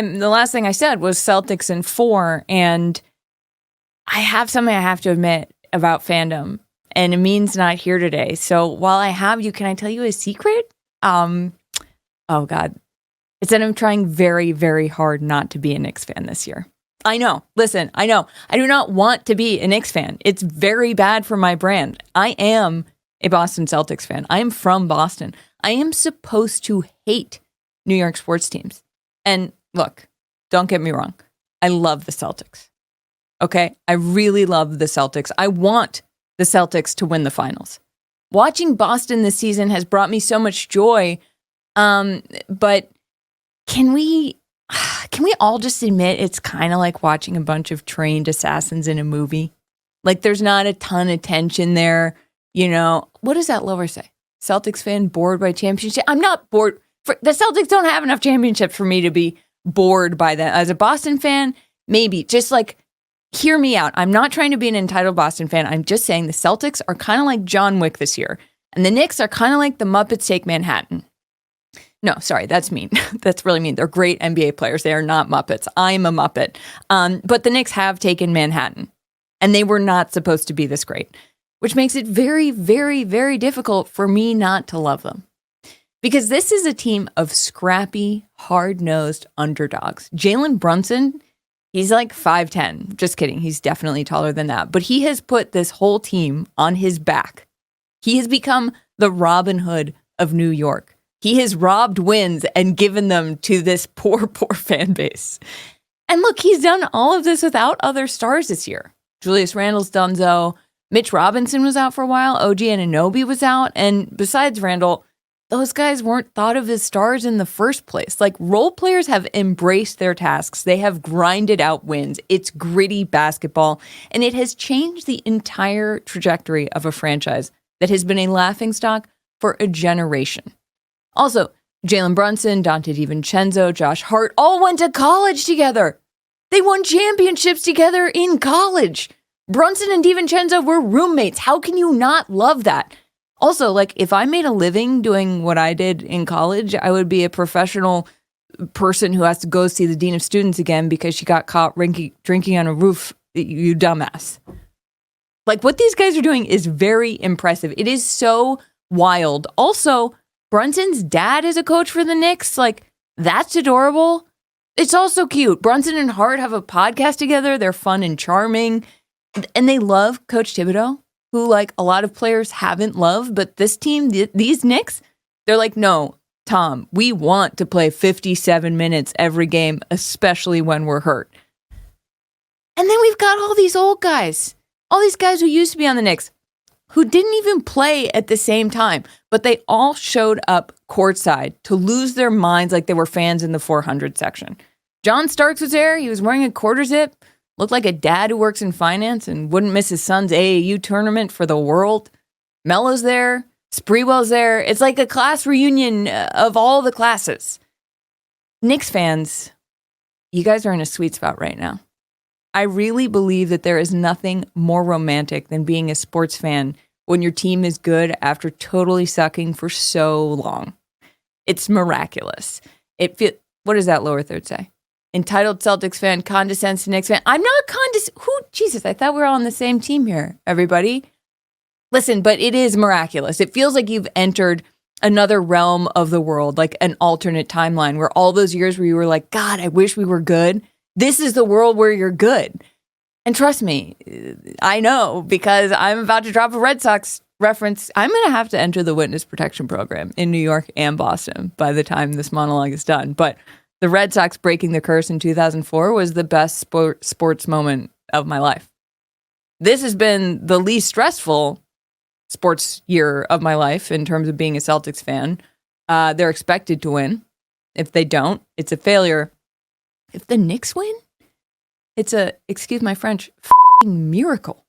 The last thing I said was Celtics in 4, and I have something I have to admit about fandom, and Amin's not here today. So while I have you, can I tell you a secret? Oh God. It's that I'm trying very, very hard not to be a Knicks fan this year. I know. Listen, I know. I do not want to be a Knicks fan. It's very bad for my brand. I am a Boston Celtics fan. I am from Boston. I am supposed to hate New York sports teams. And look, don't get me wrong. I love the Celtics. Okay? I really love the Celtics. I want the Celtics to win the finals. Watching Boston this season has brought me so much joy. But can we all just admit it's kind of like watching a bunch of trained assassins in a movie? Like there's not a ton of tension there. You know, what does that lower say? Celtics fan bored by championship? I'm not bored. The Celtics don't have enough championships for me to be bored by them. As a Boston fan, maybe. Just like, hear me out. I'm not trying to be an entitled Boston fan. I'm just saying the Celtics are kind of like John Wick this year. And the Knicks are kind of like the Muppets Take Manhattan. No, sorry, that's mean. That's really mean. They're great NBA players. They are not Muppets. I'm a Muppet. But the Knicks have taken Manhattan. And they were not supposed to be this great. Which makes it very, very, very difficult for me not to love them. Because this is a team of scrappy, hard-nosed underdogs. Jalen Brunson, he's like 5'10". Just kidding. He's definitely taller than that. But he has put this whole team on his back. He has become the Robin Hood of New York. He has robbed wins and given them to this poor, poor fan base. And look, he's done all of this without other stars this year. Julius Randle's donezo. Mitch Robinson was out for a while. OG Anunoby was out. And besides Randle, those guys weren't thought of as stars in the first place. Like, role players have embraced their tasks. They have grinded out wins. It's gritty basketball. And it has changed the entire trajectory of a franchise that has been a laughingstock for a generation. Also, Jalen Brunson, Dante DiVincenzo, Josh Hart all went to college together. They won championships together in college. Brunson and DiVincenzo were roommates. How can you not love that? Also, like, if I made a living doing what I did in college, I would be a professional person who has to go see the dean of students again because she got caught drinking on a roof, you dumbass. Like, what these guys are doing is very impressive. It is so wild. Also, Brunson's dad is a coach for the Knicks. Like, that's adorable. It's also cute. Brunson and Hart have a podcast together. They're fun and charming. And they love Coach Thibodeau, who, like, a lot of players haven't loved. But this team, these Knicks, they're like, no, Tom, we want to play 57 minutes every game, especially when we're hurt. And then we've got all these old guys, all these guys who used to be on the Knicks, who didn't even play at the same time, but they all showed up courtside to lose their minds like they were fans in the 400 section. John Starks was there. He was wearing a quarter zip. Looked like a dad who works in finance and wouldn't miss his son's AAU tournament for the world. Melo's there. Spreewell's there. It's like a class reunion of all the classes. Knicks fans, you guys are in a sweet spot right now. I really believe that there is nothing more romantic than being a sports fan when your team is good after totally sucking for so long. It's miraculous. What does that lower third say? Entitled Celtics fan condescends to Knicks fan. I'm not Jesus, I thought we were all on the same team here, everybody. Listen, but it is miraculous. It feels like you've entered another realm of the world, like an alternate timeline where all those years where you were like, God, I wish we were good. This is the world where you're good. And trust me, I know, because I'm about to drop a Red Sox reference. I'm going to have to enter the witness protection program in New York and Boston by the time this monologue is done. But the Red Sox breaking the curse in 2004 was the best sports moment of my life. This has been the least stressful sports year of my life in terms of being a Celtics fan. They're expected to win. If they don't, it's a failure. If the Knicks win, it's a, excuse my French, miracle.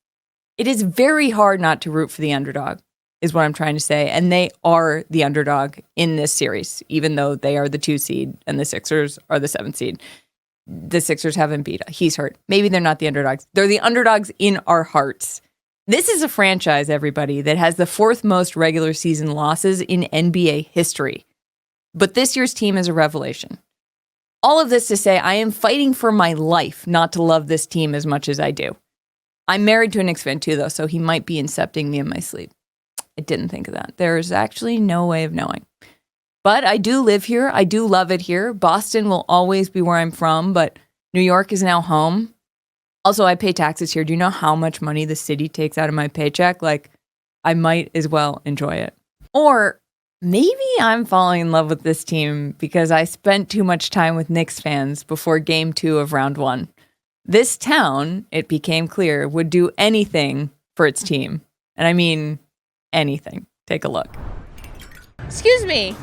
It is very hard not to root for the underdog, is what I'm trying to say. And they are the underdog in this series, even though they are the 2 seed and the Sixers are the 7 seed. The Sixers haven't beat. He's hurt. Maybe they're not the underdogs. They're the underdogs in our hearts. This is a franchise, everybody, that has the 4th most regular season losses in NBA history. But this year's team is a revelation. All of this to say, I am fighting for my life not to love this team as much as I do. I'm married to a Knicks fan too, though, so he might be incepting me in my sleep. I didn't think of that. There's actually no way of knowing. But I do live here. I do love it here. Boston will always be where I'm from, but New York is now home. Also, I pay taxes here. Do you know how much money the city takes out of my paycheck? Like, I might as well enjoy it. Or maybe I'm falling in love with this team because I spent too much time with Knicks fans before game 2 of round 1. This town, it became clear, would do anything for its team. And I mean anything. Take a look. Excuse me.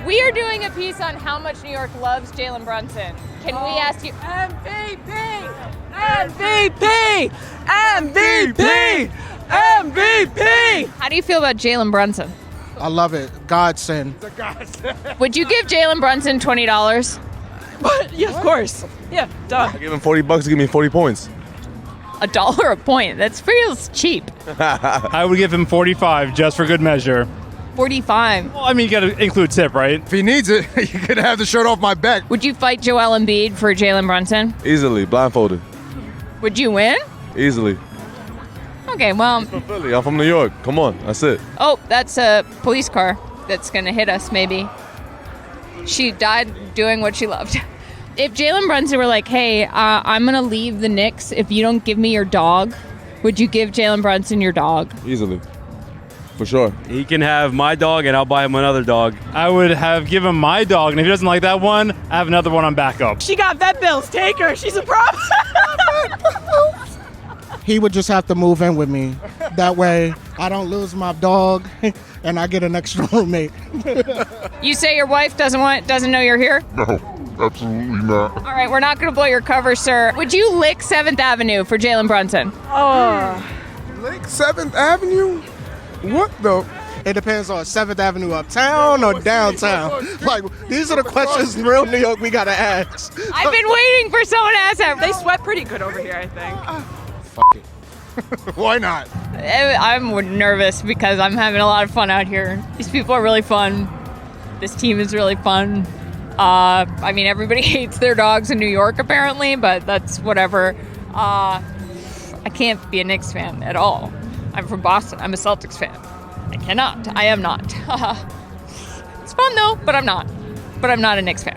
We are doing a piece on how much New York loves Jalen Brunson. Can we ask you? MVP! MVP! MVP! MVP! How do you feel about Jalen Brunson? I love it. Godsend. It's a godsend. Would you give Jalen Brunson $20? Yeah, of course. Yeah, duh. I give him $40 to give me 40 points. $1 a point. That feels cheap. I would give him 45 just for good measure. 45. Well, I mean, you got to include tip, right? If he needs it, you could have the shirt off my back. Would you fight Joel Embiid for Jalen Brunson? Easily, blindfolded. Would you win? Easily. Okay, well. I'm from Philly. I'm from New York. Come on, that's it. Oh, that's a police car that's going to hit us, maybe. She died doing what she loved. If Jalen Brunson were like, hey, I'm going to leave the Knicks if you don't give me your dog, would you give Jalen Brunson your dog? Easily. For sure. He can have my dog, and I'll buy him another dog. I would have given my dog, and if he doesn't like that one, I have another one on backup. She got vet bills. Take her. She's a problem. He would just have to move in with me. That way, I don't lose my dog, and I get an extra roommate. You say your wife doesn't know you're here? No, absolutely not. All right, we're not going to blow your cover, sir. Would you lick 7th Avenue for Jalen Brunson? Lake 7th Avenue? What the? It depends on 7th Avenue uptown or downtown. Like, these are the questions in real New York we gotta ask. I've been waiting for someone to ask that. They sweat pretty good over here, I think. Why not? I'm nervous because I'm having a lot of fun out here. These people are really fun. This team is really fun. I mean, everybody hates their dogs in New York, apparently, but that's whatever. I can't be a Knicks fan at all. I'm from Boston. I'm a Celtics fan. I cannot. I am not. It's fun, though, but I'm not. But I'm not a Knicks fan.